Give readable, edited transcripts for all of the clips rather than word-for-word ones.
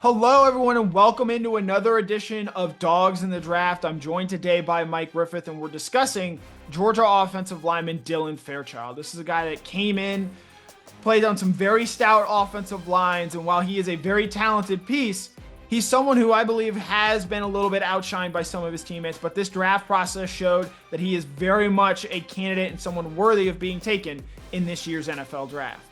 Hello, everyone, and welcome into another edition of Dogs in the Draft. I'm joined today by Mike Griffith, and we're discussing Georgia offensive lineman Dylan Fairchild. This is a guy that came in, played on some very stout offensive lines, and while he is a very talented piece, he's someone who I believe has been a little bit outshined by some of his teammates, but this draft process showed that he is very much a candidate and someone worthy of being taken in this year's NFL draft.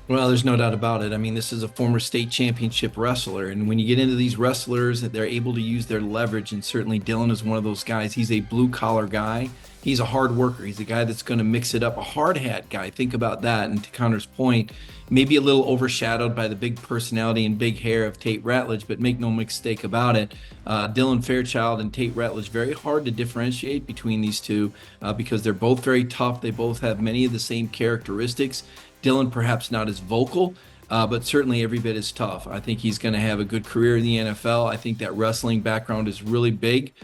Well, there's no doubt about it. I mean, this is a former state championship wrestler. And when you get into these wrestlers, they're able to use their leverage. And certainly Dylan is one of those guys. He's a blue collar guy. He's a hard worker. He's a guy that's going to mix it up, a hard hat guy. Think about that. And to Connor's point, maybe a little overshadowed by the big personality and big hair of Tate Ratledge, but make no mistake about it. Dylan Fairchild and Tate Ratledge, very hard to differentiate between these two because they're both very tough. They both have many of the same characteristics. Dylan perhaps not as vocal, but certainly every bit as tough. I think he's going to have a good career in the NFL. I think that wrestling background is really big.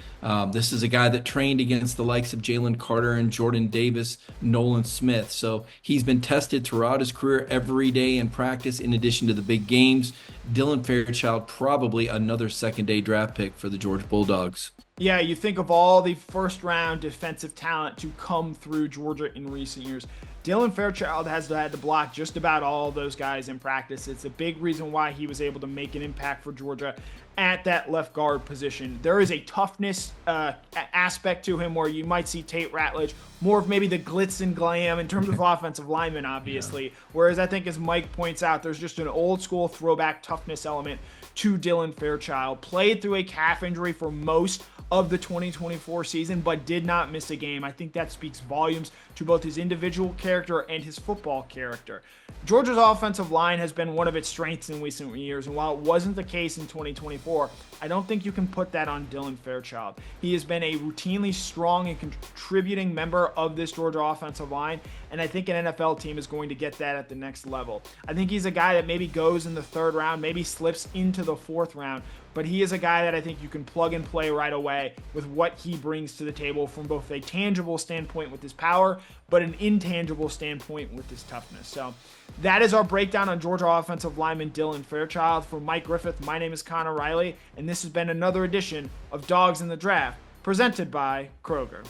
This is a guy that trained against the likes of Jalen Carter and Jordan Davis, Nolan Smith. So he's been tested throughout his career every day in practice in addition to the big games. Dylan Fairchild, probably another second-day draft pick for the Georgia Bulldogs. Yeah, you think of all the first-round defensive talent to come through Georgia in recent years. Dylan Fairchild has had to block just about all of those guys in practice. It's a big reason why he was able to make an impact for Georgia at that left guard position. There is a toughness aspect to him where you might see Tate Ratledge more of maybe the glitz and glam in terms of offensive lineman, obviously. Yeah. Whereas I think, as Mike points out, there's just an old school throwback toughness element to Dylan Fairchild. Played through a calf injury for most of the 2024 season, but did not miss a game. I think that speaks volumes to both his individual character and his football character. Georgia's offensive line has been one of its strengths in recent years, and while it wasn't the case in 2024, I don't think you can put that on Dylan Fairchild. He has been a routinely strong and contributing member of this Georgia offensive line, and I think an NFL team is going to get that at the next level. I think he's a guy that maybe goes in the third round, maybe slips into the fourth round, but he is a guy that I think you can plug and play right away with what he brings to the table from both a tangible standpoint with his power, but an intangible standpoint with his toughness. So that is our breakdown on Georgia offensive lineman Dylan Fairchild. For Mike Griffith, my name is Connor Riley, and this has been another edition of Dogs in the Draft, presented by Kroger.